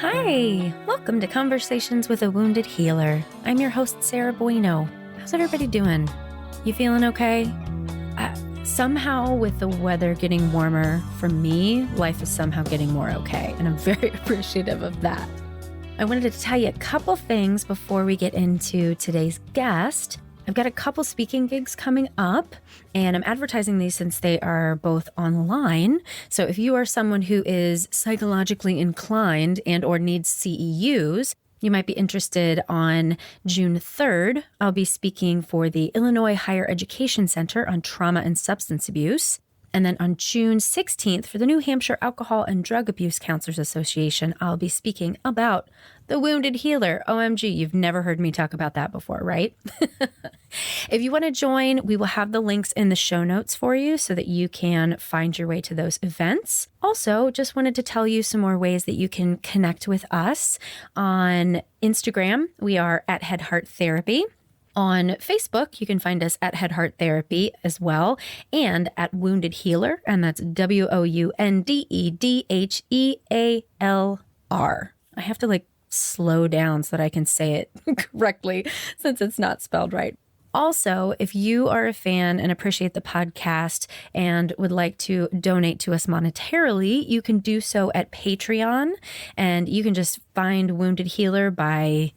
Hi, welcome to Conversations with a Wounded Healer. I'm your host, Sarah Bueno. How's everybody doing? You feeling okay? Somehow with the weather getting warmer, for me, life is somehow getting more okay, and I'm very appreciative of that. I wanted to tell you a couple things before we get into today's guest. I've got a couple speaking gigs coming up, and I'm advertising these since they are both online. So if you are someone who is psychologically inclined and or needs CEUs, you might be interested. On June 3rd, I'll be speaking for the Illinois Higher Education Center on trauma and substance abuse. And then on June 16th, for the New Hampshire Alcohol and Drug Abuse Counselors Association, I'll be speaking about the Wounded Healer. OMG, you've never heard me talk about that before, right? If you want to join, we will have the links in the show notes for you so that you can find your way to those events. Also, just wanted to tell you some more ways that you can connect with us. On Instagram, we are at Head Heart Therapy. On Facebook, you can find us at Head Heart Therapy as well, and at Wounded Healer, and that's WOUNDEDHEALR. I have to slow down so that I can say it correctly since it's not spelled right. Also, if you are a fan and appreciate the podcast and would like to donate to us monetarily, you can do so at Patreon, and you can just find Wounded Healer by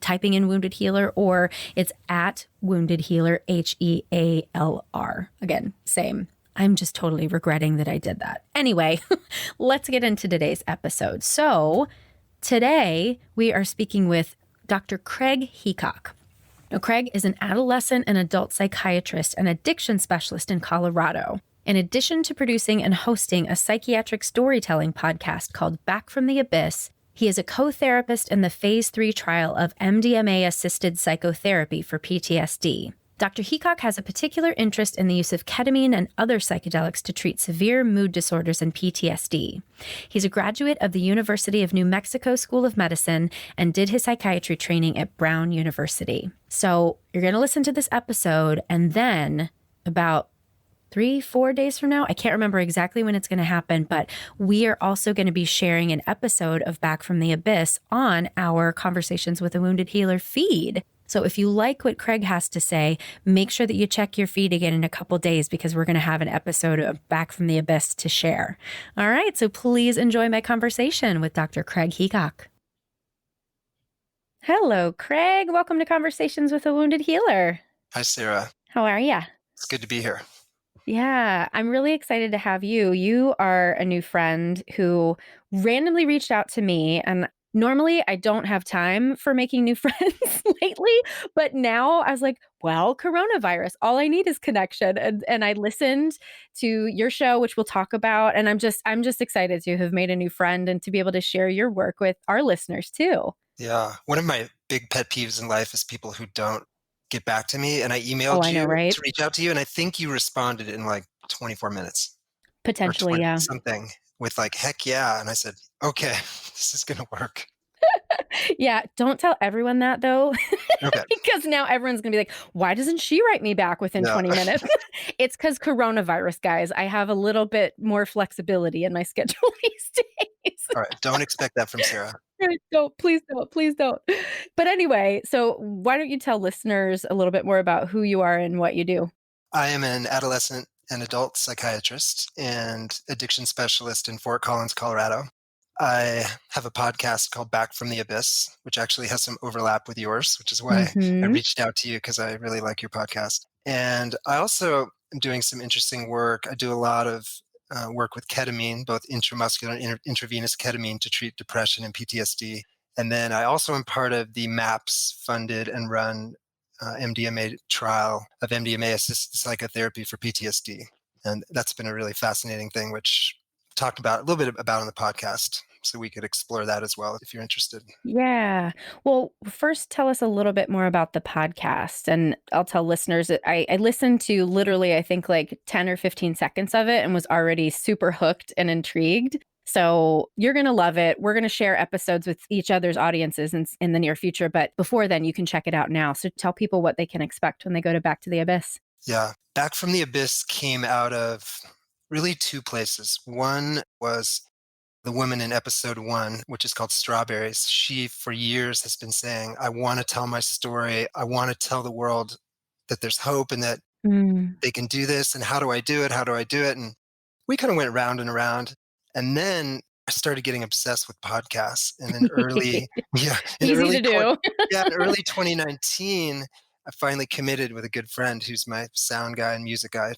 typing in Wounded Healer, or it's at Wounded Healer, HEALR. Again, same. I'm just totally regretting that I did that. Anyway, let's get into today's episode. So today we are speaking with Dr. Craig Heacock. Now, Craig is an adolescent and adult psychiatrist and addiction specialist in Colorado. In addition to producing and hosting a psychiatric storytelling podcast called Back from the Abyss, he is a co-therapist in the Phase 3 trial of MDMA-Assisted Psychotherapy for PTSD. Dr. Hickok has a particular interest in the use of ketamine and other psychedelics to treat severe mood disorders and PTSD. He's a graduate of the University of New Mexico School of Medicine and did his psychiatry training at Brown University. So you're going to listen to this episode, and then about 3-4 days from now, I can't remember exactly when it's going to happen, but we are also going to be sharing an episode of Back from the Abyss on our Conversations with a Wounded Healer feed. So if you like what Craig has to say, make sure that you check your feed again in a couple days, because we're going to have an episode of Back from the Abyss to share. All right, so please enjoy my conversation with Dr. Craig Heacock. Hello, Craig. Welcome to Conversations with a Wounded Healer. Hi, Sarah. How are you? It's good to be here. Yeah, I'm really excited to have you. You are a new friend who randomly reached out to me, and normally I don't have time for making new friends lately, but now I was like, well, coronavirus, all I need is connection. And I listened to your show, which we'll talk about, and I'm just excited to have made a new friend and to be able to share your work with our listeners too. Yeah, one of my big pet peeves in life is people who don't get back to me, and I emailed you to reach out to you, and I think you responded in 24 minutes. Potentially, yeah. Something with heck yeah, and I said, okay, this is gonna work. Yeah, don't tell everyone that though, Okay. because now everyone's gonna be like, why doesn't she write me back within 20 minutes? It's because coronavirus, guys. I have a little bit more flexibility in my schedule these days. All right, don't expect that from Sarah. Please don't. But anyway, so why don't you tell listeners a little bit more about who you are and what you do? I am an adolescent and adult psychiatrist and addiction specialist in Fort Collins, Colorado. I have a podcast called Back from the Abyss, which actually has some overlap with yours, which is why I reached out to you, because I really like your podcast. And I also am doing some interesting work. I do a lot of work with ketamine, both intramuscular and intravenous ketamine, to treat depression and PTSD. And then I also am part of the MAPS funded and run MDMA trial of MDMA-assisted psychotherapy for PTSD. And that's been a really fascinating thing, which I talked about a little bit about on the podcast. So we could explore that as well if you're interested. Yeah. Well, first tell us a little bit more about the podcast. And I'll tell listeners that I listened to literally, I think 10 or 15 seconds of it and was already super hooked and intrigued. So you're going to love it. We're going to share episodes with each other's audiences in the near future. But before then, you can check it out now. So tell people what they can expect when they go to Back to the Abyss. Yeah. Back from the Abyss came out of really two places. One was the woman in episode 1, which is called Strawberries, she for years has been saying, I want to tell my story. I want to tell the world that there's hope and that Mm. they can do this. And how do I do it? How do I do it? And we kind of went round and around. And then I started getting obsessed with podcasts. And in early, yeah, in Easy early, to do. yeah, in early 2019, I finally committed with a good friend who's my sound guy and music guy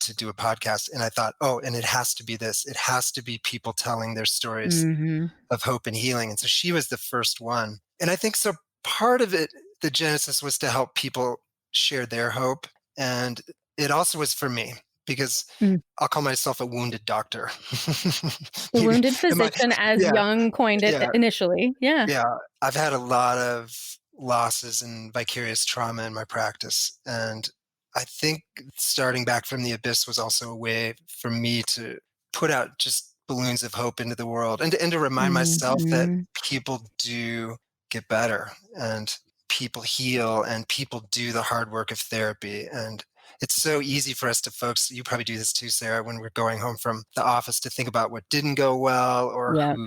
to do a podcast. And I thought, oh, and it has to be this. It has to be people telling their stories Hmm. of hope and healing. And so she was the first one. And I think so part of it, the genesis was to help people share their hope. And it also was for me because Mm. I'll call myself a wounded doctor. The Maybe, wounded physician, as yeah, Jung coined it yeah, initially. Yeah. yeah. I've had a lot of losses and vicarious trauma in my practice. And I think starting back from the abyss was also a way for me to put out just balloons of hope into the world and to remind myself that Hmm. people do get better and people heal and people do the hard work of therapy. And it's so easy for us to folks, you probably do this too, Sarah, when we're going home from the office to think about what didn't go well or Yep.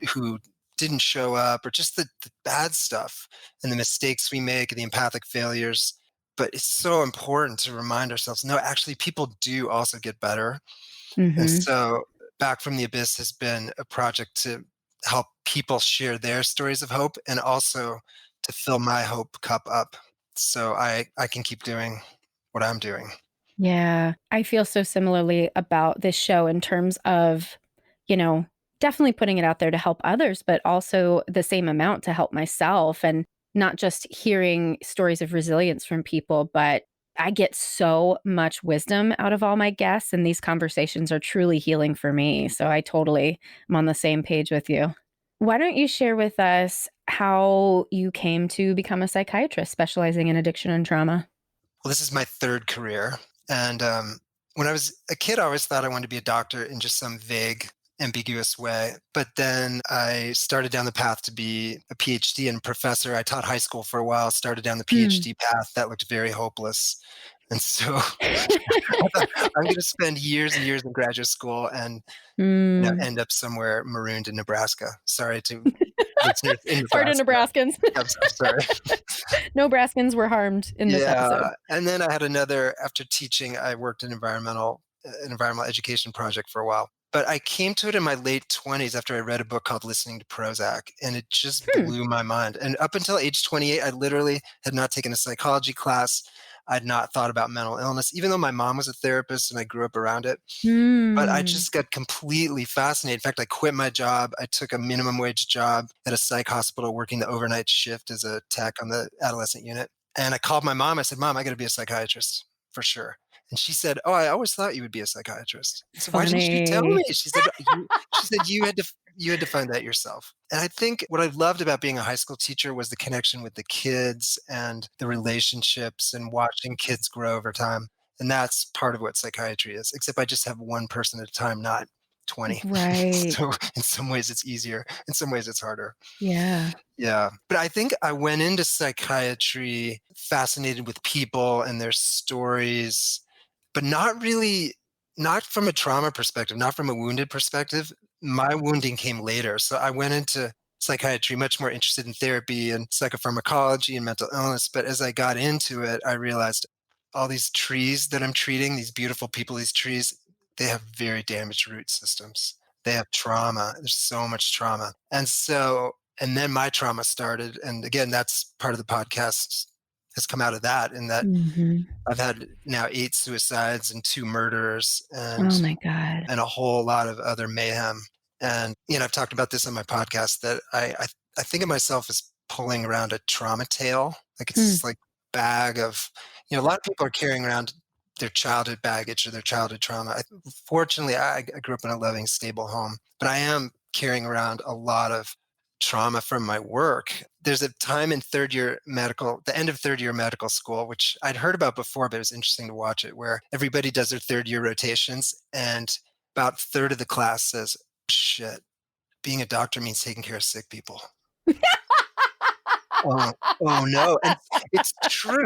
who didn't show up or just the bad stuff and the mistakes we make and the empathic failures. But it's so important to remind ourselves, no, actually people do also get better. And Hmm. so Back from the Abyss has been a project to help people share their stories of hope and also to fill my hope cup up so I can keep doing what I'm doing. Yeah. I feel so similarly about this show in terms of, you know, definitely putting it out there to help others, but also the same amount to help myself, and not just hearing stories of resilience from people, but I get so much wisdom out of all my guests, and these conversations are truly healing for me. So I totally am on the same page with you. Why don't you share with us how you came to become a psychiatrist specializing in addiction and trauma? Well, this is my third career. And when I was a kid, I always thought I wanted to be a doctor in just some vague, ambiguous way. But then I started down the path to be a PhD and professor. I taught high school for a while, started down the Mm. PhD path. That looked very hopeless. And so I thought, I'm going to spend years and years in graduate school and Mm. end up somewhere marooned in Nebraska. Sorry to listeners in Sorry to Nebraska. Nebraskans. I'm so sorry. No Nebraskans were harmed in this episode. Yeah, and then I had another after teaching, I worked in an environmental education project for a while. But I came to it in my late 20s after I read a book called Listening to Prozac, and it just Hmm. blew my mind. And up until age 28, I literally had not taken a psychology class. I'd not thought about mental illness, even though my mom was a therapist and I grew up around it. But I Mm. just got completely fascinated. In fact, I quit my job. I took a minimum wage job at a psych hospital working the overnight shift as a tech on the adolescent unit. And I called my mom. I said, Mom, I got to be a psychiatrist for sure. And she said, Oh, I always thought you would be a psychiatrist. I said, Why didn't you tell Funny. me? She said you had to find that yourself. And I think what I loved about being a high school teacher was the connection with the kids and the relationships and watching kids grow over time. And that's part of what psychiatry is, except I just have one person at a time, not 20. Right. So in some ways it's easier. In some ways it's harder. Yeah. Yeah. But I think I went into psychiatry fascinated with people and their stories, but not from a trauma perspective, not from a wounded perspective. My wounding came later. So I went into psychiatry much more interested in therapy and psychopharmacology and mental illness. But as I got into it, I realized all these trees that I'm treating, these beautiful people, these trees, they have very damaged root systems. They have trauma. There's so much trauma. And then my trauma started. And again, that's part of the podcast has come out of that, in that Hmm. I've had now 8 suicides and 2 murders Oh my God. and a whole lot of other mayhem. And I've talked about this on my podcast that I think of myself as pulling around a trauma tail. Like it's Mm. this like bag of, a lot of people are carrying around their childhood baggage or their childhood trauma. Fortunately, I grew up in a loving, stable home, but I am carrying around a lot of trauma from my work. There's a time in the end of third year medical school, which I'd heard about before, but it was interesting to watch it, where everybody does their third year rotations and about a third of the class says, shit, being a doctor means taking care of sick people. Oh, oh no. And it's true.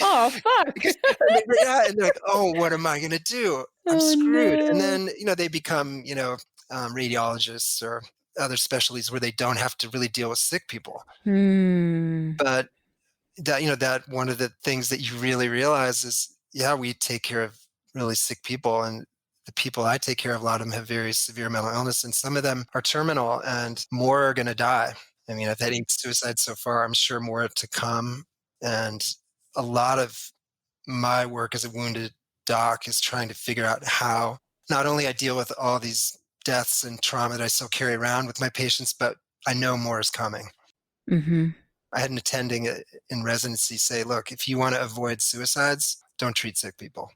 Oh, fuck. Because and they're like, oh, what am I going to do? I'm Oh, screwed. And no. then, they become, radiologists or other specialties where they don't have to really deal with sick people. Hmm. But that one of the things that you really realize is, yeah, we take care of really sick people, and the people I take care of, a lot of them have very severe mental illness, and some of them are terminal, and more are going to die. I mean, I've had 8 suicides so far. I'm sure more to come. And a lot of my work as a wounded doc is trying to figure out how not only I deal with all these deaths and trauma that I still carry around with my patients, but I know more is coming. Mm-hmm. I had an attending in residency say, look, if you want to avoid suicides, don't treat sick people.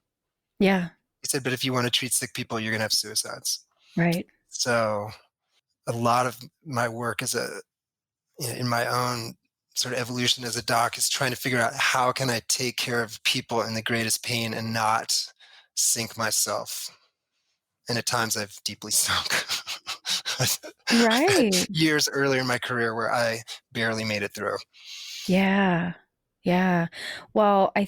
Yeah. He said, but if you want to treat sick people, you're going to have suicides. Right. So a lot of my work in my own sort of evolution as a doc is trying to figure out how can I take care of people in the greatest pain and not sink myself. And at times I've deeply sunk. Right. Years earlier in my career where I barely made it through. Yeah. Yeah. Well, I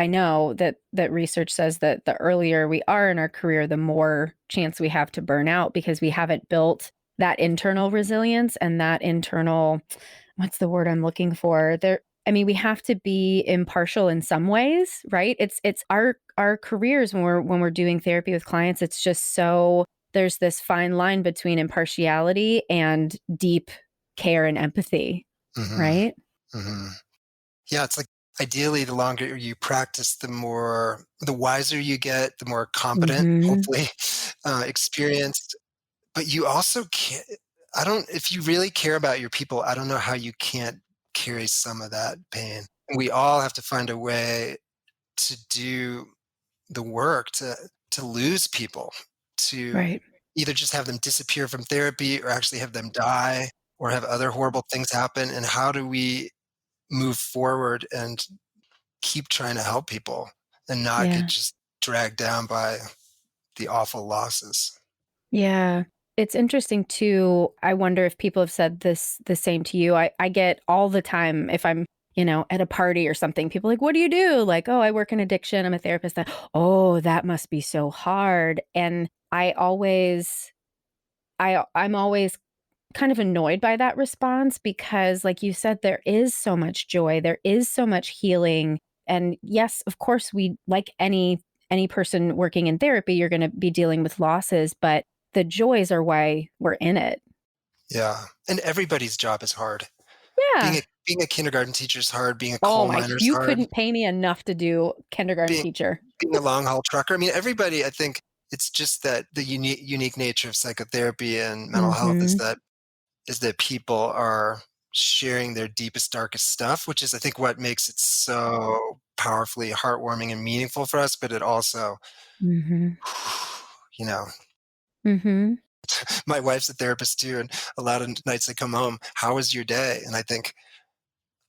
know that research says that the earlier we are in our career, the more chance we have to burn out because we haven't built that internal resilience and that internal, what's the word I'm looking for? We have to be impartial in some ways, right? It's our careers when we're doing therapy with clients, it's just so there's this fine line between impartiality and deep care and empathy, Hmm. right? Hmm. Yeah, it's like ideally, the longer you practice, the wiser you get, the more competent, Mhm. hopefully, experienced. But you also can't. I don't. If you really care about your people, I don't know how you can't carry some of that pain. We all have to find a way to do the work to lose people, to Right. either just have them disappear from therapy or actually have them die or have other horrible things happen. And how do we move forward and keep trying to help people and not get Yeah. just dragged down by the awful losses? Yeah. It's interesting too. I wonder if people have said the same to you. I get all the time if I'm, at a party or something, people are like, what do you do? Like, oh, I work in addiction. I'm a therapist. Oh, that must be so hard. And I'm always kind of annoyed by that response because like you said, there is so much joy, there is so much healing. And yes, of course, we like any person working in therapy, you're going to be dealing with losses, but the joys are why we're in it. Yeah. And everybody's job is hard. Being Yeah. a being a kindergarten teacher is hard, being a Oh coal my, miner is you hard, couldn't pay me enough to do kindergarten being teacher. being a long haul trucker. I mean, everybody, I think it's just that the unique nature of psychotherapy and mental health Mhm. is that people are sharing their deepest, darkest stuff, which is I think what makes it so powerfully heartwarming and meaningful for us, but it also, Mhm. you know, Mhm. my wife's a therapist too, and a lot of nights I come home, "How was your day?" And I think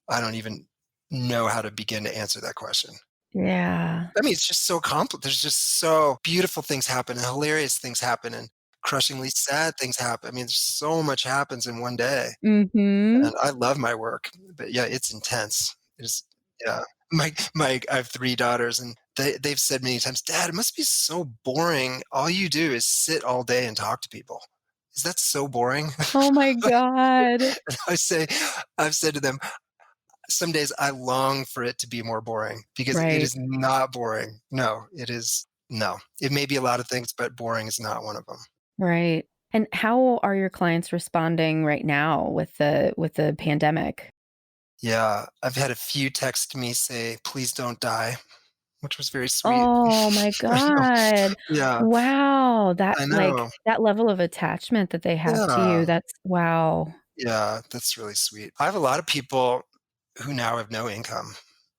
I don't even know how to begin to answer that question. Yeah. I mean, it's just so complex. There's just so beautiful things happen and hilarious things happen and crushingly sad things happen. I mean, there's so much happens in one day, Mhm. and I love my work, but yeah, it's intense. It's yeah. I have 3 daughters, and they've said many times, "Dad, it must be so boring. All you do is sit all day and talk to people. Is that so boring?" Oh my god. I say I've said to them, some days I long for it to be more boring because it Right. is not boring. No, it is no. It may be a lot of things, but boring is not one of them. Right. And how are your clients responding right now with the pandemic? Yeah, I've had a few text me say, "Please don't die," which was very sweet. Oh my I know. god. Yeah, Wow, I know. that level of attachment that they have to Yeah, you, that's wow. yeah, that's really sweet. I have a lot of people who now have no income,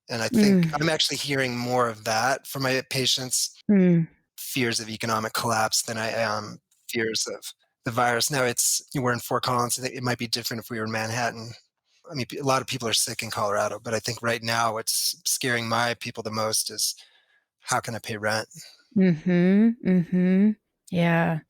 and I think Mm, I'm actually hearing more of that from my patients, mm, fears of economic collapse than I am fears of the virus. Now we're in Fort Collins. I think it might be different if we were in Manhattan. I mean, a lot of people are sick in Colorado, but I think right now what's scaring my people the most is how can I pay rent? mhm, mhm. Yeah.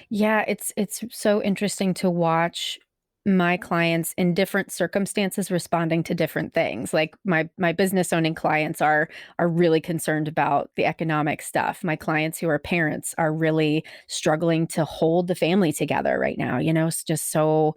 Yeah, it's so interesting to watch my clients in different circumstances responding to different things. Like my business owning clients are really concerned about the economic stuff. My clients who are parents are really struggling to hold the family together right now. It's just so.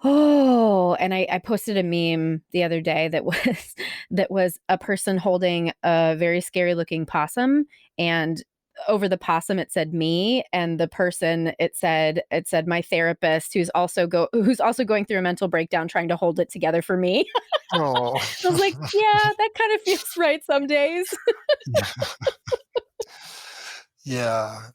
Oh, and I posted a meme the other day that was that was a person holding a very scary looking possum, and over the possum it said me, and the person it said my therapist who's also going through a mental breakdown trying to hold it together for me. Oh, I was like, yeah, that kind of feels right some days. yeah.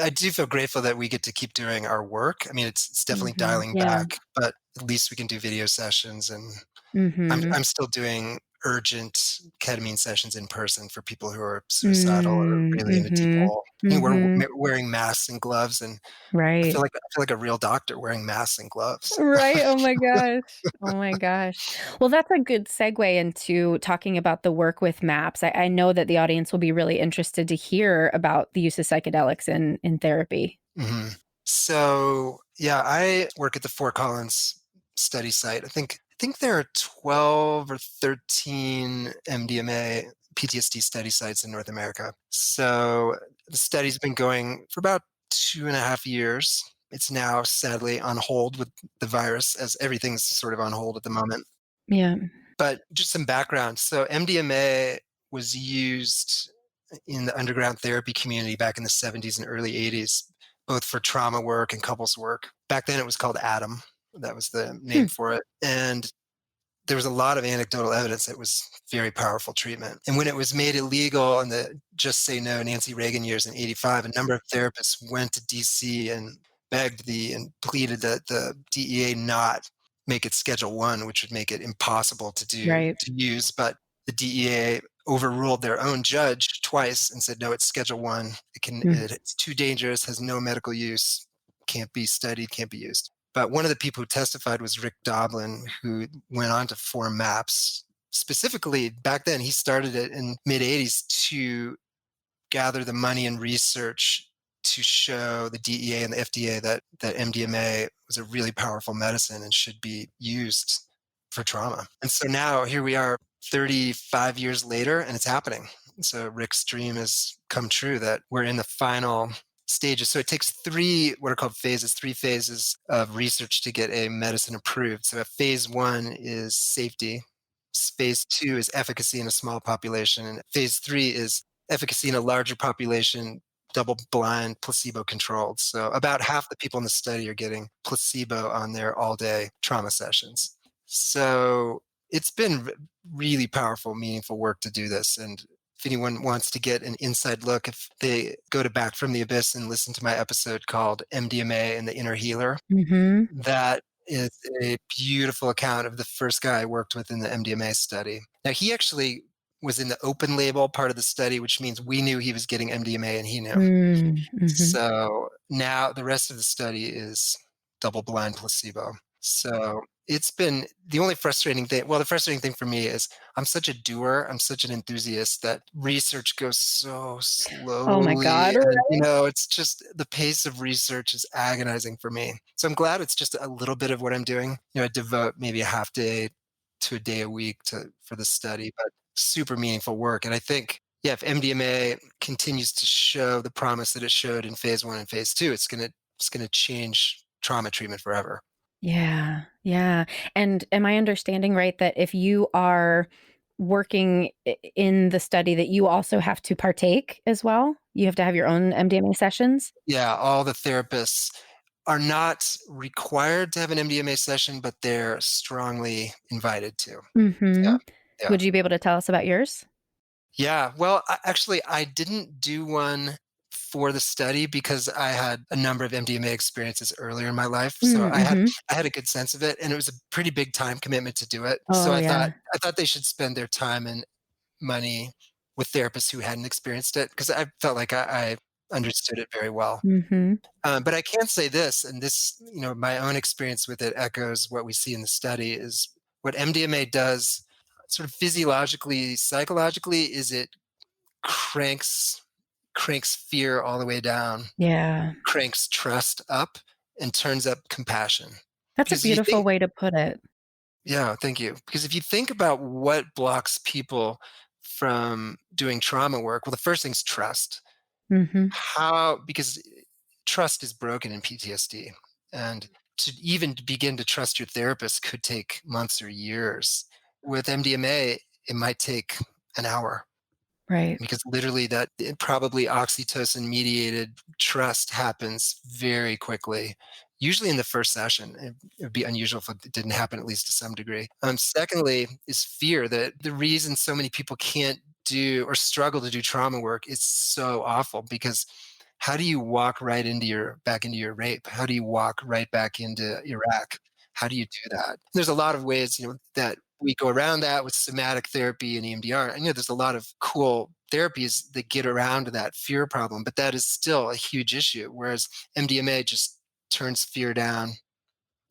I do feel grateful that we get to keep doing our work. I mean, it's definitely dialing Yeah. back, but at least we can do video sessions, and Mhm. I'm still doing urgent ketamine sessions in person for people who are suicidal or really in a deep Mhm. hole. We're Mhm. wearing masks and gloves, and Right. I feel like a real doctor wearing masks and gloves. Right, oh my gosh. Oh my gosh. Well, that's a good segue into talking about the work with MAPS. I know that the audience will be really interested to hear about the use of psychedelics in therapy. Mhm. So, yeah, I work at the Fort Collins study site. I think there are 12 or 13 MDMA PTSD study sites in North America. So the study's been going for about 2.5 years. It's now sadly on hold with the virus, as everything's sort of on hold at the moment. Yeah. But just some background. So MDMA was used in the underground therapy community back in the 70s and early 80s, both for trauma work and couples work. Back then it was called Adam. That was the Hmm. name for it. And there was a lot of anecdotal evidence that it was very powerful treatment. And when it was made illegal in the Just Say No Nancy Reagan years in 85, a number of therapists went to DC and begged and pleaded that the DEA not make it Schedule 1, which would make it impossible Right. to use. But the DEA overruled their own judge twice and said, no, it's Schedule 1. Mm. It's too dangerous, has no medical use, can't be studied, can't be used. But one of the people who testified was Rick Doblin, who went on to form MAPS. Specifically, back then, he started it in mid 80s to gather the money and research to show the DEA and the FDA that MDMA was a really powerful medicine and should be used for trauma. And so now here we are 35 years later, and it's happening. So Rick's dream has come true that we're in the final stages. So it takes what are called phases, 3 phases of research to get a medicine approved. So phase 1 is safety. Phase 2 is efficacy in a small population. And phase 3 is efficacy in a larger population, double blind, placebo controlled. So about half the people in the study are getting placebo on their all day trauma sessions. So it's been really powerful, meaningful work to do this. And if anyone wants to get an inside look, if they go to Back from the Abyss and listen to my episode called MDMA and the Inner Healer, Mhm. that is a beautiful account of the first guy I worked with in the MDMA study. Now, he actually was in the open label part of the study, which means we knew he was getting MDMA and he knew. Mm. Mhm. So now the rest of the study is double blind placebo. So it's been the only frustrating thing. Well, the frustrating thing for me is I'm such a doer, I'm such an enthusiast that research goes so Oh my slowly. god, And, right? it's just the pace of research is agonizing for me. So I'm glad it's just a little bit of what I'm doing. I devote maybe a half day to a day a week for the study, but super meaningful work. And I think, yeah, if MDMA continues to show the promise that it showed in phase 1 and phase 2, it's gonna change trauma treatment forever. Yeah, yeah, and am I understanding right that if you are working in the study that you also have to partake as well? You have to have your own MDMA sessions? Yeah, all the therapists are not required to have an MDMA session, but they're strongly invited to. Yeah, Mhm. yeah. Would you be able to tell us about yours? Yeah, well, actually, I didn't do one for the study because I had a number of MDMA experiences earlier in my life. So Mm, mhm. I had a good sense of it, and it was a pretty big time commitment to do it. So Oh, yeah. I thought they should spend their time and money with therapists who hadn't experienced it because I felt like I understood it very well. Mhm. But I can say this, and this, my own experience with it echoes what we see in the study is what MDMA does sort of physiologically, psychologically, is it cranks cranks fear all the way down, Yeah. cranks trust up, and turns up compassion. That's a Because if you beautiful think, way to put it. yeah, thank you. Because if you think about what blocks people from doing trauma work, well, the first thing's trust. Mhm. Because trust is broken in PTSD. And to even begin to trust your therapist could take months or years. With MDMA, it might take an hour Right. because literally that probably oxytocin mediated trust happens very quickly, usually in the first session. It would be unusual if it didn't happen at least to some degree. Secondly is fear. That the reason so many people can't do or struggle to do trauma work is so awful because how do you walk right into your back into your rape? How do you walk right back into Iraq? How do you do that? There's a lot of ways, that we go around that with somatic therapy and EMDR. I know there's a lot of cool therapies that get around that fear problem, but that is still a huge issue. Whereas MDMA just turns fear down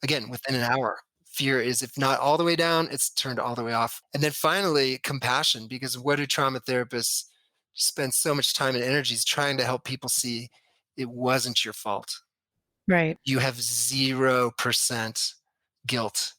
again within an hour. Fear is, if not all the way down, it's turned all the way off. And then finally, compassion, because what do trauma therapists spend so much time and energies trying to help people see it wasn't your fault? Right. You have 0% guilt.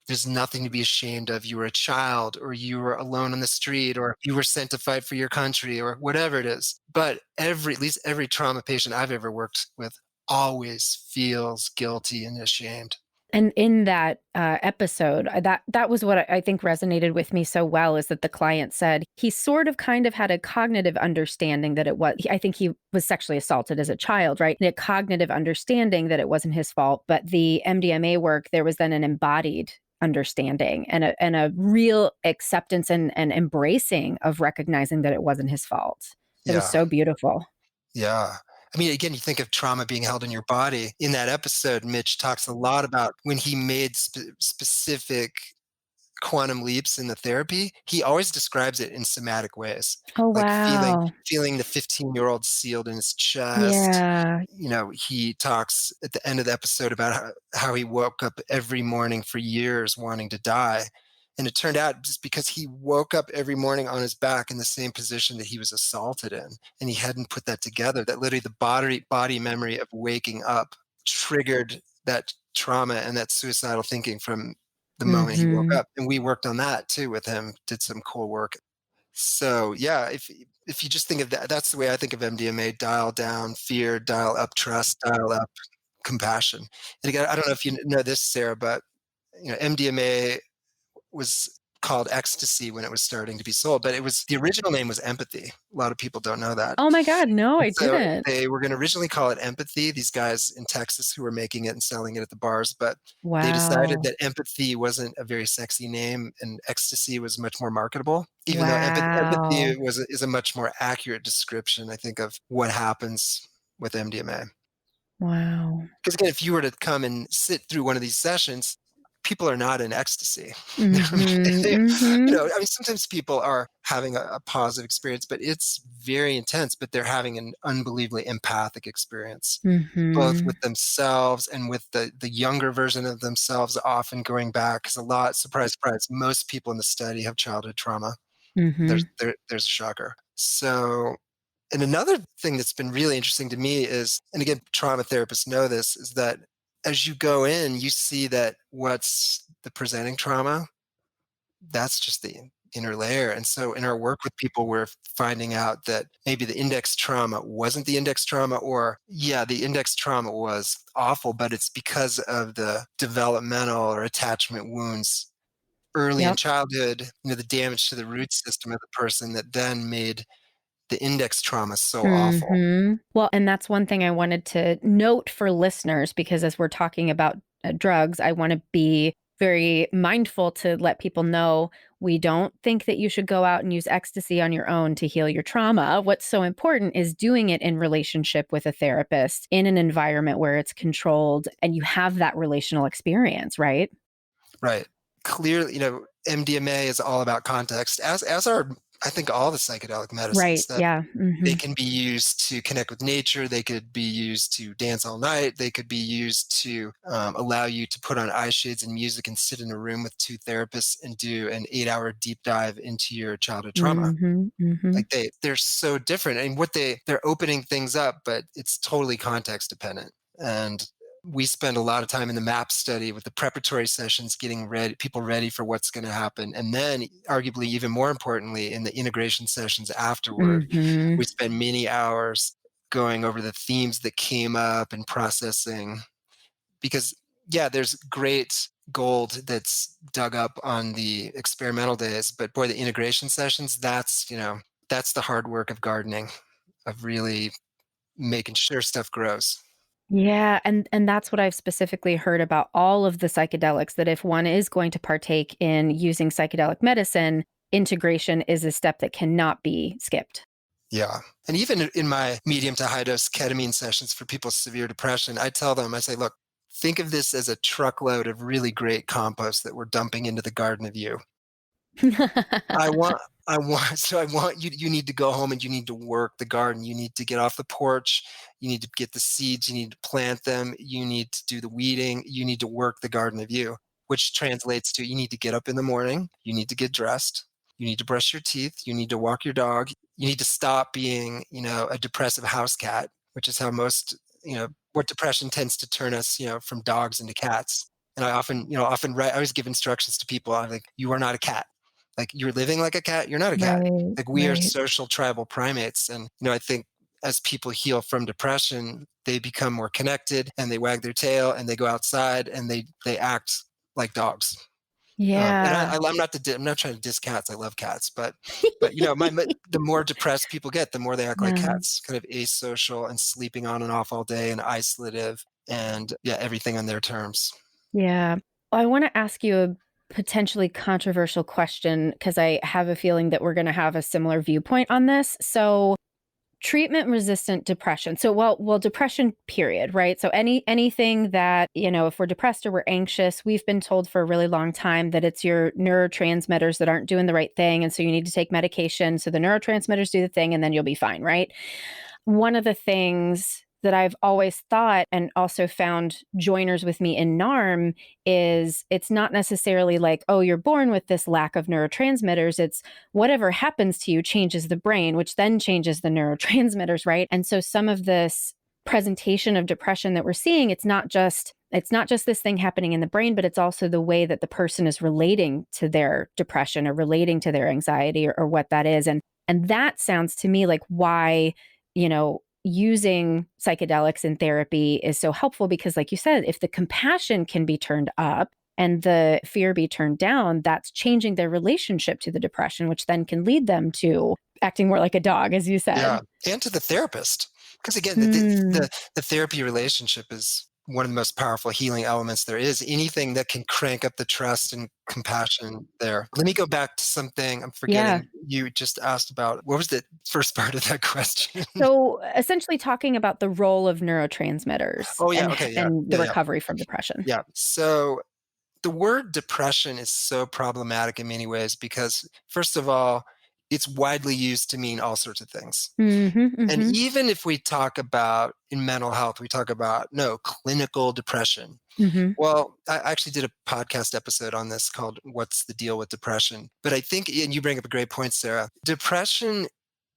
There's nothing to be ashamed of. You were a child, or you were alone on the street, or you were sent to fight for your country, or whatever it is. But at least every trauma patient I've ever worked with always feels guilty and ashamed. And in that episode, that was what I think resonated with me so well is that the client said he sort of kind of had a cognitive understanding that it was. I think he was sexually assaulted as a child, right? And a cognitive understanding that it wasn't his fault, but the MDMA work, there was then an embodied understanding and a real acceptance and embracing of recognizing that it wasn't his fault. It was Yeah. so beautiful. Yeah. I mean, again, you think of trauma being held in your body. In that episode, Mitch talks a lot about when he made specific quantum leaps in the therapy, he always describes it in somatic ways, Oh like wow. feeling the 15-year-old sealed in his chest. Yeah. He talks at the end of the episode about how he woke up every morning for years wanting to die. And it turned out just because he woke up every morning on his back in the same position that he was assaulted in. And he hadn't put that together, that literally the body memory of waking up triggered that trauma and that suicidal thinking from the moment he woke Mhm. up. And we worked on that too with him, did some cool work. So yeah, if you just think of that, that's the way I think of MDMA: dial down fear, dial up trust, dial up compassion. And again, I don't know if you know this, Sarah, but MDMA was called ecstasy when it was starting to be sold, but the original name was empathy. A lot of people don't know that. Oh my god, no, And I so didn't. they were going to originally call it empathy, these guys in Texas who were making it and selling it at the bars, but they decided Wow. that empathy wasn't a very sexy name and ecstasy was much more marketable, even though Wow. empathy is a much more accurate description, I think, of what happens with MDMA. Wow. Because again, if you were to come and sit through one of these sessions, people are not in ecstasy. Mhm, mhm, I mean, sometimes people are having a positive experience, but it's very intense, but they're having an unbelievably empathic experience, both mhm, with themselves and with the younger version of themselves, often going back. Because surprise, surprise, most people in the study have childhood trauma. mhm. There's a shocker. So, and another thing that's been really interesting to me is, and again, trauma therapists know this, is that as you go in, you see that what's the presenting trauma, that's just the inner layer. And so in our work with people, we're finding out that maybe the index trauma wasn't the index trauma, or yeah, the index trauma was awful, but it's because of the developmental or attachment wounds early in Yep. childhood, the damage to the root system of the person that then made the index trauma so awful. Mhm. Well, and that's one thing I wanted to note for listeners because as we're talking about drugs, I want to be very mindful to let people know we don't think that you should go out and use ecstasy on your own to heal your trauma. What's so important is doing it in relationship with a therapist in an environment where it's controlled and you have that relational experience, right? Right. Clearly, MDMA is all about context, as are, I think, all the psychedelic medicines, Right. that Yeah. they Mhm. can be used to connect with nature. They could be used to dance all night. They could be used to allow you to put on eye shades and music and sit in a room with two therapists and do an 8-hour deep dive into your childhood trauma. Mhm. Mhm. Like they're so different, and they're opening things up, but it's totally context dependent. And We spend a lot of time in the MAP study with the preparatory sessions, getting people ready for what's going to happen. And then, arguably, even more importantly, in the integration sessions afterward, Hmm. we spend many hours going over the themes that came up and processing. Because, yeah, there's great gold that's dug up on the experimental days, but boy, the integration sessions, that's the hard work of gardening, of really making sure stuff grows. Yeah, and that's what I've specifically heard about all of the psychedelics, that if one is going to partake in using psychedelic medicine, integration is a step that cannot be skipped. Yeah. And even in my medium to high dose ketamine sessions for people with severe depression, I tell them, I say, look, think of this as a truckload of really great compost that we're dumping into the garden of you. I want so I want you need to go home and you need to work the garden. You need to get off the porch. You need to get the seeds. You need to plant them. You need to do the weeding. You need to work the garden of you, which translates to you need to get up in the morning. You need to get dressed. You need to brush your teeth. You need to walk your dog. You need to stop being, a depressive house cat, which is how what depression tends to turn us, from dogs into cats. And I often write, I always give instructions to people. I'm like, you are not a cat. Like, you're living like a cat, you're not a cat. Right, Like, we are right. social tribal primates. And, I think as people heal from depression, they become more connected and they wag their tail and they go outside and they act like dogs. And Yeah. I'm not trying to diss cats. I love cats, but the more depressed people get, the more they act like Yeah. cats, kind of asocial and sleeping on and off all day and isolative and, yeah, everything on their terms. Yeah. Well, I wanna ask you a potentially controversial question because I have a feeling that we're gonna have a similar viewpoint on this. So, treatment-resistant depression. So, well, depression, period, right? So anything that, if we're depressed or we're anxious, we've been told for a really long time that it's your neurotransmitters that aren't doing the right thing, and so you need to take medication so the neurotransmitters do the thing, and then you'll be fine, right? One of the things that I've always thought and also found joiners with me in NARM is it's not necessarily like, oh, you're born with this lack of neurotransmitters. It's whatever happens to you changes the brain, which then changes the neurotransmitters, right? And so some of this presentation of depression that we're seeing, it's not just this thing happening in the brain, but it's also the way that the person is relating to their depression or relating to their anxiety or what that is. And that sounds to me like why, using psychedelics in therapy is so helpful because, like you said, if the compassion can be turned up and the fear be turned down, that's changing their relationship to the depression, which then can lead them to acting more like a dog, as you Yeah, said. and to the therapist, because again, Mm, the therapy relationship is one of the most powerful healing elements there is. Anything that can crank up the trust and compassion there. Let me go back to something I'm yeah. forgetting you just asked about. What was the first part of that question? So essentially, talking about the role of neurotransmitters Oh, yeah, and okay, yeah, and the yeah, yeah, recovery from depression. yeah. So the word depression is so problematic in many ways because, first of all, it's widely used to mean all sorts of things. Hmm. And Hmm. even if we talk about in mental health, we talk about no clinical depression. Hmm. Well, I actually did a podcast episode on this called What's the Deal with Depression? But I think, and you bring up a great point, Sarah, depression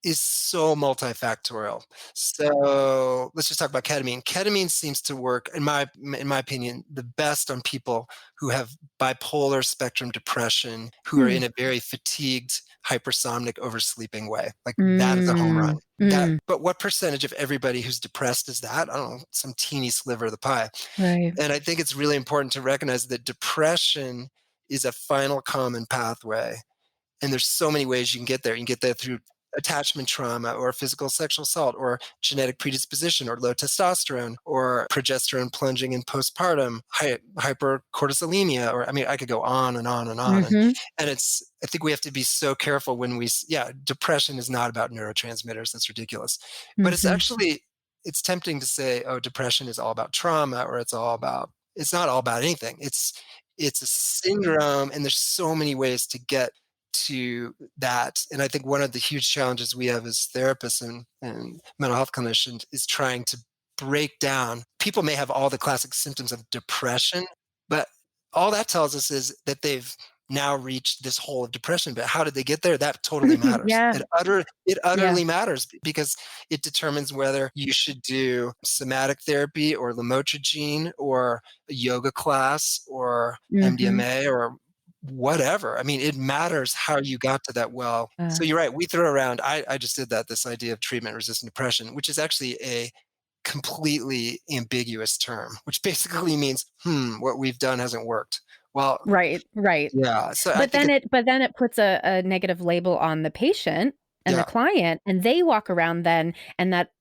is so multifactorial. So let's just talk about ketamine. Ketamine seems to work, in my opinion, the best on people who have bipolar spectrum depression, who are in a very fatigued, hypersomnic, oversleeping way. Like, that is a home run. Mm, mm, But what percentage of everybody who's depressed is that? I don't know, some teeny sliver of the pie. right. And I think it's really important to recognize that depression is a final common pathway, and there's so many ways you can get there. You can get there through attachment trauma or physical sexual assault or genetic predisposition or low testosterone or progesterone plunging in postpartum, hypercortisolemia, or I mean, I could go on and on and on. Mhm. And I think we have to be so careful when yeah, depression is not about neurotransmitters. That's ridiculous. But Mhm. it's tempting to say, oh, depression is all about trauma or it's not all about anything. It's a syndrome, and there's so many ways to get to that. And I think one of the huge challenges we have as therapists and mental health clinicians is trying to break down. People may have all the classic symptoms of depression, but all that tells us is that they've now reached this hole of depression. But how did they get there? That totally matters. Yeah. It Yeah. utterly matters because it determines whether you should do somatic therapy or lamotrigine or a yoga class or Hmm. MDMA or whatever. I mean, it matters how you got to that well. Uh, So you're right. We throw around, I just did that, this idea of treatment resistant depression, which is actually a completely ambiguous term, which basically means, what we've done hasn't worked. Well, right. Right. yeah. So I But think then it, it puts a negative label on the patient and the yeah, client, and they walk around then, and that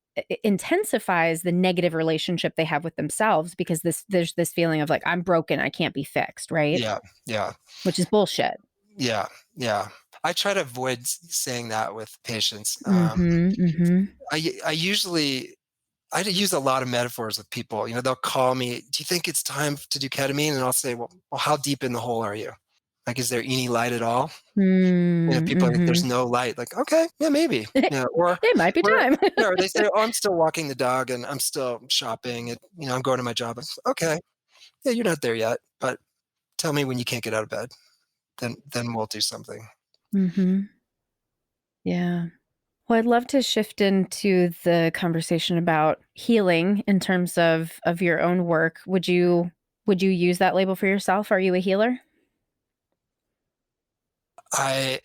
intensifies the negative relationship they have with themselves, because there's this feeling of like, I'm broken, I can't be fixed, right? yeah, yeah, Which is bullshit. yeah, yeah. I try to avoid saying that with patients. Mhm, mhm. I usually I use a lot of metaphors with people. They'll call me, "Do you think it's time to do ketamine?" And I'll say, "Well, how deep in the hole are you? Like, is there any light at all?" Mm, People are like, "There's mhm. no light." Like, "Okay, yeah, maybe." It might be Or time. or they say, "Oh, I'm still walking the dog and I'm still shopping and, I'm going to my job." Okay, yeah, you're not there yet, but tell me when you can't get out of bed. Then we'll do something. Mhm. Yeah. Well, I'd love to shift into the conversation about healing in terms of your own work. Would you use that label for yourself? Are you a healer?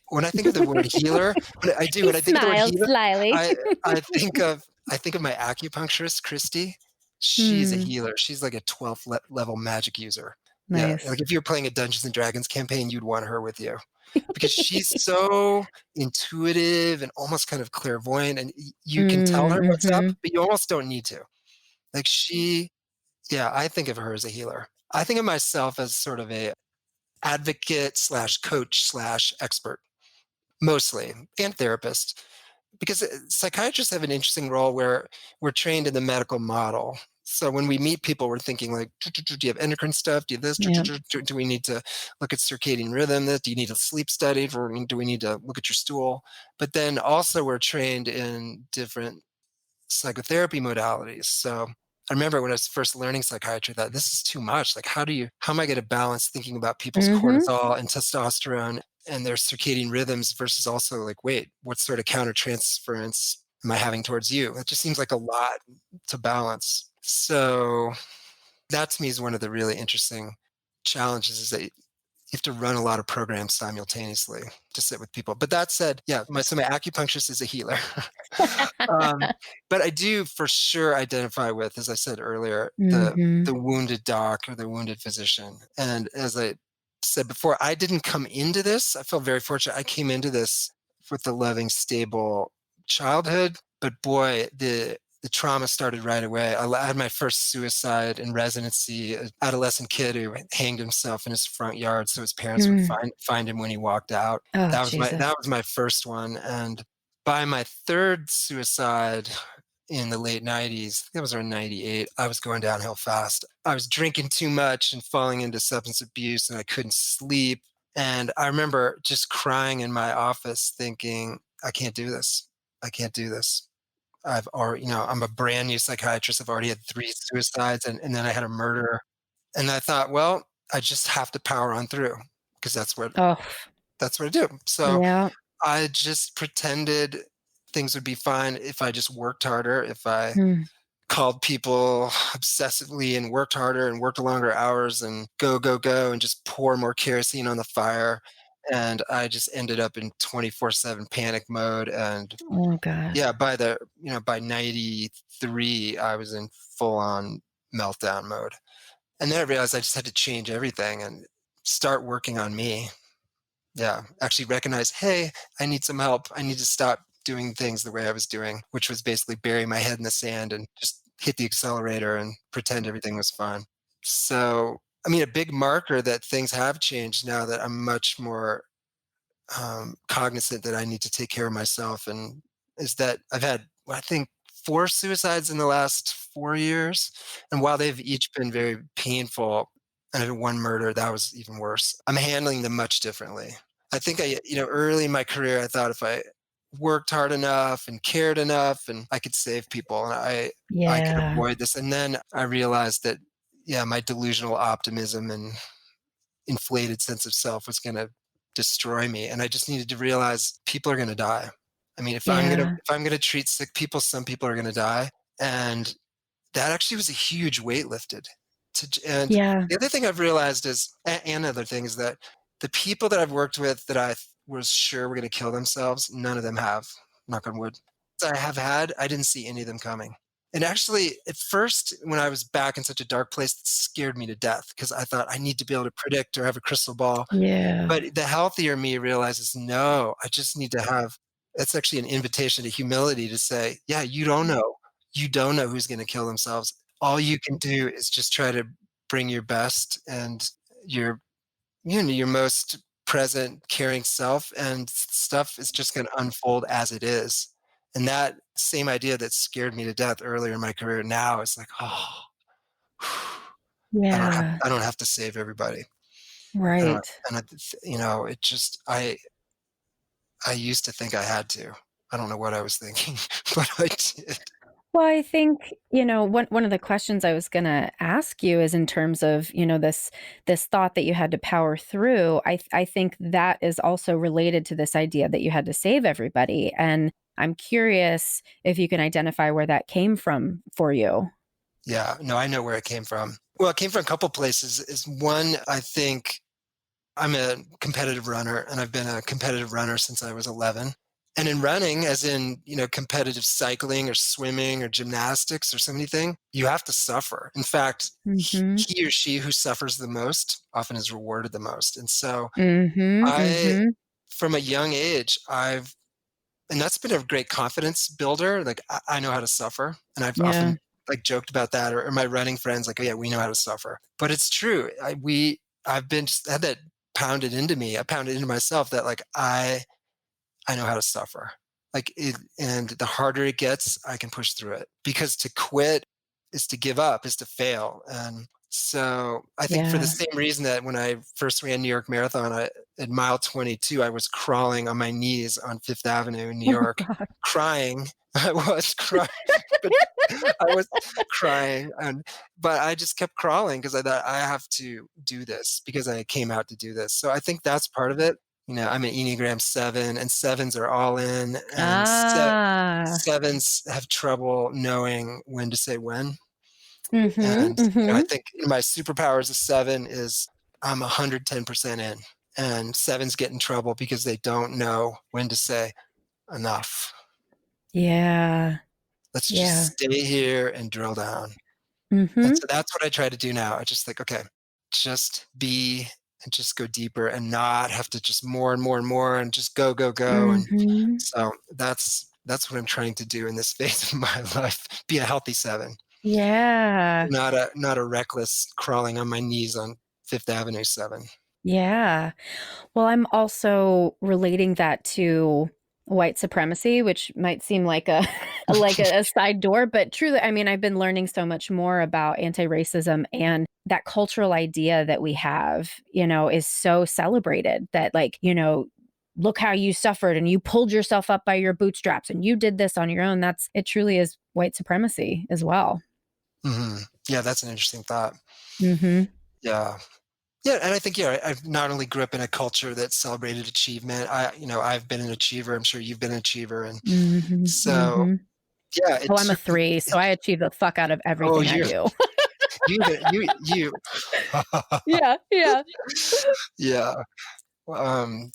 When I think of the word healer, He when I think of the word smiled healer, slyly. I I think of I think of my acupuncturist, Christy. She's a Hmm. healer. She's like a 12th level magic user. Yeah, Nice. like if you're playing a Dungeons and Dragons campaign, you'd want her with you because she's so intuitive and almost kind of clairvoyant, and you can tell Mm, her what's up, mhm. but you almost don't need to. Like yeah, I think of her as a healer. I think of myself as sort of a advocate slash coach slash expert mostly, and therapist, because psychiatrists have an interesting role where we're trained in the medical model. So when we meet people, we're thinking like, do you have endocrine stuff? Do you have this? Yep. Do we need to look at circadian rhythm? Do you need a sleep study? Do we need to look at your stool? But then also we're trained in different psychotherapy modalities. So I remember when I was first learning psychiatry that this is too much. Like, how am I going to balance thinking about people's Mhm. cortisol and testosterone and their circadian rhythms versus also like, wait, what sort of countertransference am I having towards you? It just seems like a lot to balance. So that to me is one of the really interesting challenges is that you have to run a lot of programs simultaneously to sit with people. But that said, yeah, my acupuncturist is a healer. Um, but I do for sure identify with, as I said earlier, Mhm. the wounded doc or the wounded physician. And as I said before, I didn't come into this. I felt very fortunate. I came into this with a loving, stable childhood, but boy, the trauma started right away. I had my first suicide in residency, an adolescent kid who hanged himself in his front yard so his parents would Mm. find him when he walked out. Oh, That Jesus. was my first one. And by my third suicide in the late 90s, I think it was around 98, I was going downhill fast. I was drinking too much and falling into substance abuse, and I couldn't sleep. And I remember just crying in my office thinking, I can't do this. I can't do this. I've already, I'm a brand new psychiatrist. I've already had 3 suicides and then I had a murder. And I thought, well, I just have to power on through because Oh, that's what I do. So yeah. I just pretended things would be fine if I just worked harder, if I Mm. called people obsessively and worked harder and worked longer hours and go, go, go, and just pour more kerosene on the fire. And I just ended up in 24/7 panic mode. And Oh god. yeah, by 93, I was in full on meltdown mode. And then I realized I just had to change everything and start working on me. Yeah, actually recognize, hey, I need some help. I need to stop doing things the way I was doing, which was basically bury my head in the sand and just hit the accelerator and pretend everything was fine. So, I mean, a big marker that things have changed now that I'm much more cognizant that I need to take care of myself, and is that I've had, I think, 4 suicides in the last 4 years. And while they've each been very painful, and I had one murder, that was even worse. I'm handling them much differently. I think early in my career, I thought if I worked hard enough and cared enough and I could save people and I could Yeah. avoid this. And then I realized that, yeah, my delusional optimism and inflated sense of self was going to destroy me. And I just needed to realize people are going to die. I mean, Yeah. if I'm going to treat sick people, some people are going to die. And that actually was a huge weight lifted. And Yeah. the other thing I've realized is, and other thing is that the people that I've worked with that was sure were going to kill themselves, none of them have, knock on wood. I have had, I didn't see any of them coming. And actually, at first, when I was back in such a dark place, it scared me to death because I thought I need to be able to predict or have a crystal ball. Yeah. But the healthier me realizes, no, I just need to have, that's actually an invitation to humility to say, yeah, you don't know. You don't know who's going to kill themselves. All you can do is just try to bring your best and your, your most present, caring self, and stuff is just going to unfold as it is. And that same idea that scared me to death earlier in my career now is like, oh, Yeah. I don't have to save everybody. I don't, Right. and it just, I used to think I had to. I don't know what I was thinking, but I did. Well, I think, one of the questions I was going to ask you is in terms of, this thought that you had to power through. I think that is also related to this idea that you had to save everybody. And I'm curious if you can identify where that came from for you. Yeah, no, I know where it came from. Well, it came from a couple places. Is one, I think I'm a competitive runner, and I've been a competitive runner since I was 11. And in running, as in, competitive cycling or swimming or gymnastics or some anything, you have to suffer. In fact, Mm-hmm. he or she who suffers the most often is rewarded the most. And so Mm-hmm. I, Mm-hmm. from a young age, and that's been a great confidence builder. Like I know how to suffer, and I've Yeah. often like joked about that, or my running friends, like, oh yeah, we know how to suffer. But it's true. I've been just had that pounded into me. I pounded into myself that like I know how to suffer. And the harder it gets, I can push through it. Because to quit is to give up, is to fail. And so I think for the Yeah. same reason that when I first ran New York Marathon, at mile 22, I was crawling on my knees on Fifth Avenue in New Oh my York, God. crying. I was crying, but I was crying, but I just kept crawling because I thought I have to do this because I came out to do this. So I think that's part of it. I'm an Enneagram 7, and 7s are all in, and Ah. 7s have trouble knowing when to say when. Mm-hmm. And I Mm-hmm. think my superpower as a 7 is I'm 110% in, and 7s get in trouble because they don't know when to say enough. Yeah. Let's just Yeah. stay here and drill down. And Mm-hmm. so that's what I try to do now. I just like, okay, just be and just go deeper and not have to just more and more and more and just go, go, go. And Mm-hmm. so that's what I'm trying to do in this phase of my life. Be a healthy 7, Yeah. not a reckless crawling on my knees on Fifth Avenue 7. Yeah. Well, I'm also relating that to white supremacy, which might seem like a like a side door, but truly, I mean, I've been learning so much more about anti-racism, and that cultural idea that we have, is so celebrated that like, look how you suffered and you pulled yourself up by your bootstraps and you did this on your own. It truly is white supremacy as well. Hmm. Yeah, that's an interesting thought. Mhm. Yeah. Yeah, and I think I've not only grew up in a culture that celebrated achievement. I've been an achiever. I'm sure you've been an achiever, and Mhm. so Mhm. yeah, it Oh, I'm a took. 3, so I achieve the fuck out of Oh, everything I do. you. Yeah, yeah. Yeah.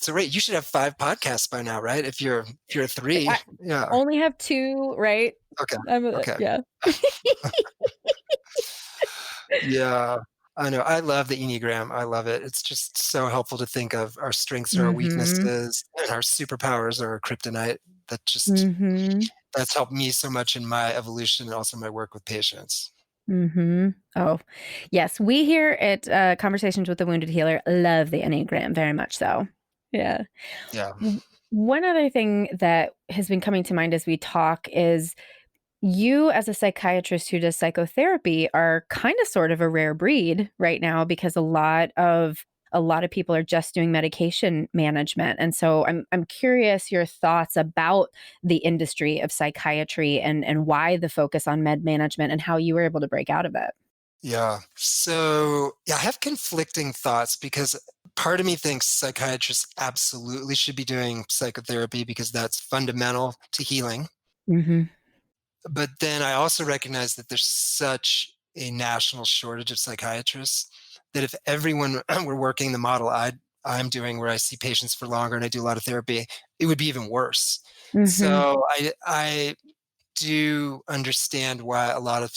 So wait, you should have 5 podcasts by now, right? If you're a 3, I yeah. only have 2, right? Okay. Okay. Yeah. Yeah. I know. I love the Enneagram. I love it. It's just so helpful to think of our strengths and our Mhm. weaknesses and our superpowers or our kryptonite. That just Mhm. that's helped me so much in my evolution and also my work with patients. Mhm. Oh, yes. We here at Conversations with the Wounded Healer love the Enneagram very much so. Yeah. Yeah. One other thing that has been coming to mind as we talk is you, as a psychiatrist who does psychotherapy, are kind of sort of a rare breed right now because a lot of people are just doing medication management. And so I'm curious your thoughts about the industry of psychiatry and why the focus on med management and how you were able to break out of it. Yeah. So, yeah, I have conflicting thoughts because part of me thinks psychiatrists absolutely should be doing psychotherapy because that's fundamental to healing. Hmm. But then I also recognize that there's such a national shortage of psychiatrists that if everyone were working the model I'm doing, where I see patients for longer and I do a lot of therapy, it would be even worse. Hmm. So I do understand why a lot of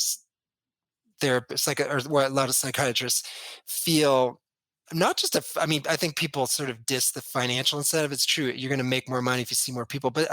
therapists, like, or what a lot of psychiatrists feel not just I mean, I think people sort of diss the financial incentive. It's true. You're going to make more money if you see more people. But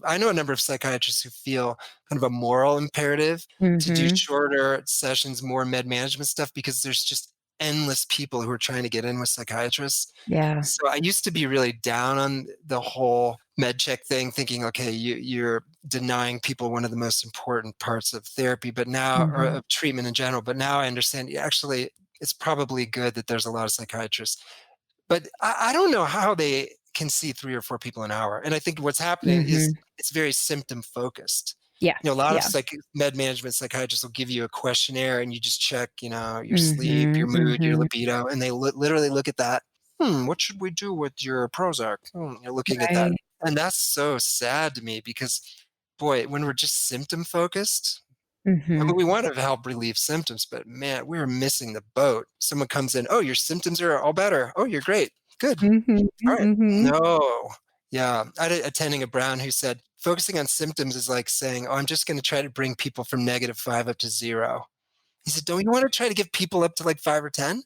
I know a number of psychiatrists who feel kind of a moral imperative to do Hmm. shorter sessions, more med management stuff, because there's just endless people who are trying to get in with psychiatrists. Yeah. So I used to be really down on the whole med check thing, thinking, okay, you're denying people one of the most important parts of therapy, but now, or Hmm. of treatment in general. But now I understand, actually, it's probably good that there's a lot of psychiatrists. But I don't know how they can see 3 or 4 people an hour. And I think what's happening is Hmm. it's very symptom focused. Yeah. A lot of Yeah. med management psychiatrists will give you a questionnaire and you just check, your sleep, Hmm. your mood, your Hmm. libido, and they literally look at that. What should we do with your Prozac? You're looking at that. Right. And that's so sad to me because, boy, when we're just symptom focused, I Hmm. mean, we want to help relieve symptoms, but man, we're missing the boat. Someone comes in, oh, your symptoms are all better. Oh, you're great. Good. Hmm. All right. Hmm. No. Yeah. I had attending a Brown who said focusing on symptoms is like saying, oh, I'm just going to try to bring people from -5 up to 0. He said, don't you want to try to get people up to like 5 or 10?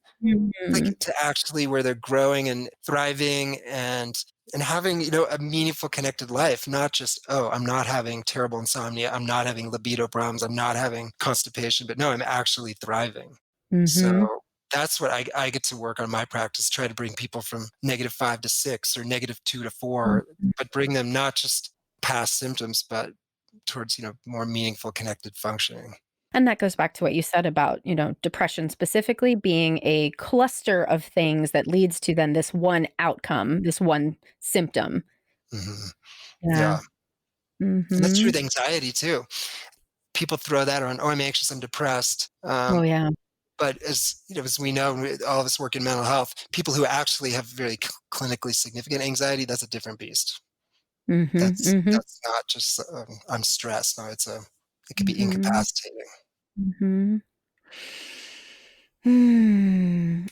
Like Hmm. to actually where they're growing and thriving and having, a meaningful connected life, not just, oh, I'm not having terrible insomnia, I'm not having libido problems, I'm not having constipation, but no, I'm actually thriving. So Hmm. that's what I get to work on my practice, try to bring people from -5 to 6 or -2 to 4, but bring them not just past symptoms, but towards, more meaningful connected functioning. And that goes back to what you said about, depression specifically being a cluster of things that leads to then this one outcome, this one symptom. Mhm. Yeah. Yeah. And that's true Mhm. with anxiety too. People throw that on, "Oh, I'm anxious, I'm depressed." Oh, yeah. But as we know, all of us work in mental health, people who actually have very clinically significant anxiety, that's a different beast. Mhm, That's mhm, that's not just, I'm stressed. No, it could be mhm, incapacitating. mhm.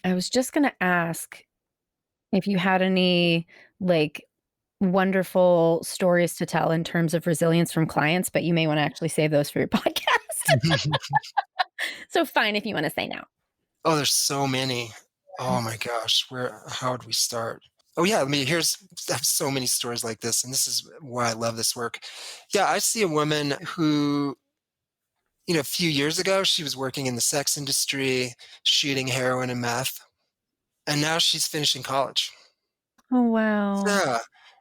I was just gonna ask if you had any, like, wonderful stories to tell in terms of resilience from clients, but you may wanna actually save those for your podcast. So fine if you wanna say now. Oh, there's so many. Oh my gosh, how would we start? Oh yeah, I have so many stories like this, and this is why I love this work. Yeah, I see a woman who, a few years ago, she was working in the sex industry, shooting heroin and meth, and now she's finishing college. Oh, wow. Yeah,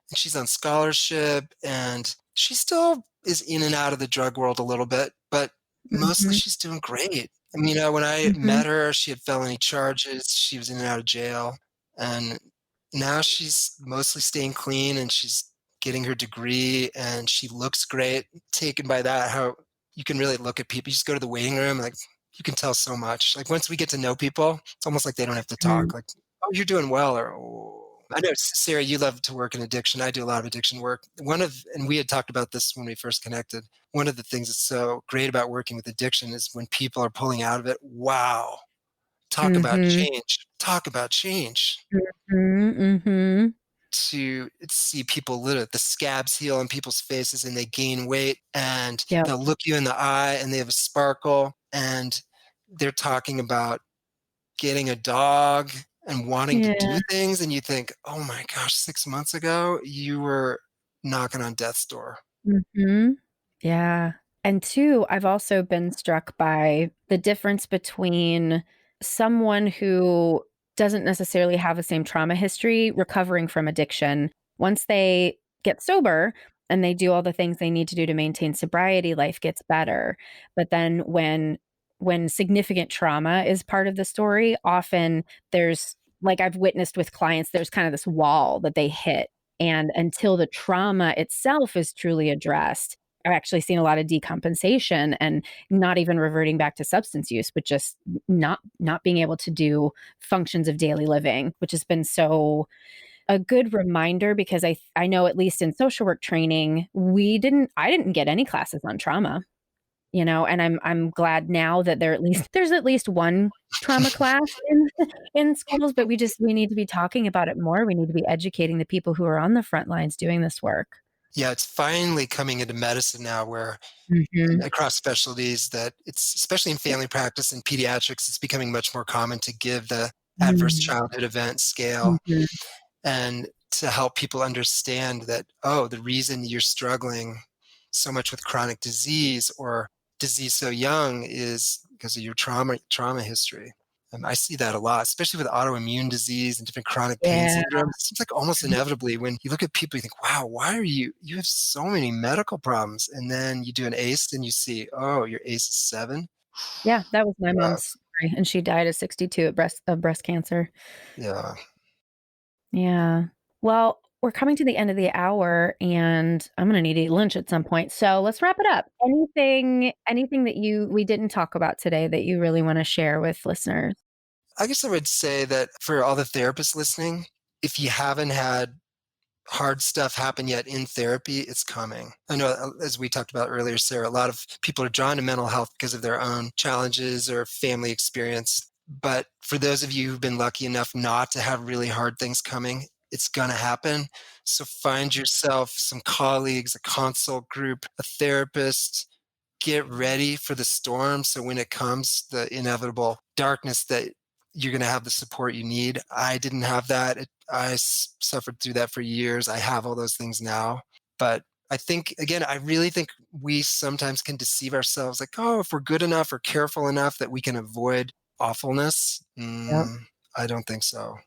and she's on scholarship, and she still is in and out of the drug world a little bit, but mostly Mhm, she's doing great. I mean, when I mhm, met her, she had felony charges, she was in and out of jail, and now she's mostly staying clean, and she's getting her degree, and she looks great. Taken by that, how you can really look at people. You just go to the waiting room, like, you can tell so much. Like, once we get to know people, it's almost like they don't have to mhm. talk, like, "Oh, you're doing well," or, "Oh." I know, Sarah, you love to work in addiction. I do a lot of addiction work. And we had talked about this when we first connected. One of the things that's so great about working with addiction is when people are pulling out of it. Wow. Talk about Mhm, change. Talk about change. mhm, mhm. To see people literally, the scabs heal on people's faces and they gain weight and Yep. they'll look you in the eye and they have a sparkle and they're talking about getting a dog and wanting to Yeah. do things, and you think, "Oh my gosh, 6 months ago, you were knocking on death's door." Mhm. Yeah. And 2, I've also been struck by the difference between someone who doesn't necessarily have the same trauma history recovering from addiction. Once they get sober and they do all the things they need to do to maintain sobriety, life gets better. But then when significant trauma is part of the story, often there's like I've witnessed with clients, there's kind of this wall that they hit and until the trauma itself is truly addressed, I've actually seen a lot of decompensation and not even reverting back to substance use, but just not being able to do functions of daily living, which has been so a good reminder, because I know at least in social work training, I didn't get any classes on trauma, and I'm glad now that there's at least one trauma class in schools, but we need to be talking about it more. We need to be educating the people who are on the front lines doing this work. Yeah, it's finally coming into medicine now where Mhm. across specialties that it's especially in family practice and pediatrics, it's becoming much more common to give the adverse Mm. childhood event scale Mhm. and to help people understand that, oh, the reason you're struggling so much with chronic disease or disease so young is because of your trauma history. And I see that a lot, especially with autoimmune disease and different chronic pain Yeah. syndromes. It seems like almost inevitably when you look at people, you think, wow, why are you have so many medical problems. And then you do an ACE and you see, oh, your ACE is 7. Yeah, that was my Yeah. mom's story, and she died at 62 of breast cancer. Yeah. Yeah. Well, we're coming to the end of the hour, and I'm gonna need to eat lunch at some point, so let's wrap it up. Anything that we didn't talk about today that you really wanna share with listeners? I guess I would say that for all the therapists listening, if you haven't had hard stuff happen yet in therapy, it's coming. I know, as we talked about earlier, Sarah, a lot of people are drawn to mental health because of their own challenges or family experience. But for those of you who've been lucky enough not to have really hard things coming, it's going to happen. So find yourself some colleagues, a consult group, a therapist. Get ready for the storm. So when it comes, the inevitable darkness, that you're going to have the support you need. I didn't have that. I suffered through that for years. I have all those things now. But I think, again, I really think we sometimes can deceive ourselves like, oh, if we're good enough or careful enough that we can avoid awfulness. Yep. I don't think so.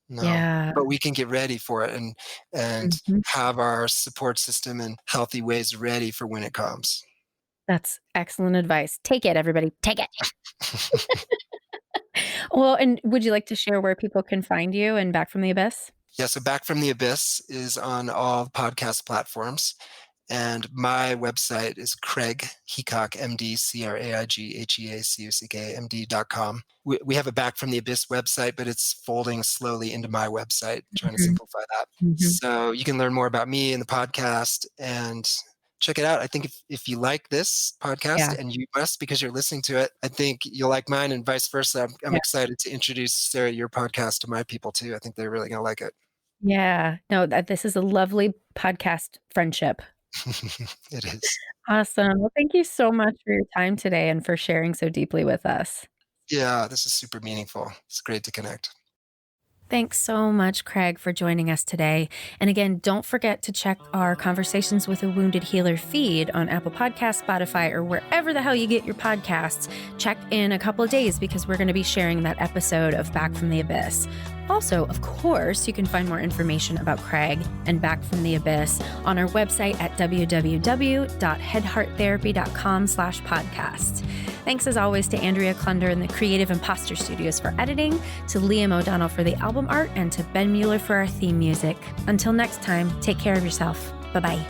No. Yeah. But we can get ready for it and Mhm. have our support system and healthy ways ready for when it comes. That's excellent advice. Take it, everybody. Take it. Well, and would you like to share where people can find you and Back from the Abyss? Yeah, so Back from the Abyss is on all podcast platforms. And my website is Craig Heacock, MD, CRAIGHEACUCK, MD.com. We have a Back from the Abyss website, but it's folding slowly into my website, trying to Mhm. simplify that. Mhm. So you can learn more about me and the podcast and check it out. I think if you like this podcast, Yeah. and you must because you're listening to it, I think you'll like mine and vice versa. I'm Yeah. excited to introduce, Sarah, your podcast to my people too. I think they're really going to like it. Yeah. No, this is a lovely podcast friendship. It is. Awesome. Well, thank you so much for your time today and for sharing so deeply with us. Yeah, this is super meaningful. It's great to connect. Thanks so much, Craig, for joining us today. And again, don't forget to check our Conversations with a Wounded Healer feed on Apple Podcasts, Spotify, or wherever the hell you get your podcasts. Check in a couple of days because we're going to be sharing that episode of Back from the Abyss. Also, of course, you can find more information about Craig and Back from the Abyss on our website at www.headhearttherapy.com/podcast. Thanks as always to Andrea Klunder and the Creative Imposter Studios for editing, to Liam O'Donnell for the album art, and to Ben Mueller for our theme music. Until next time, take care of yourself. Bye-bye.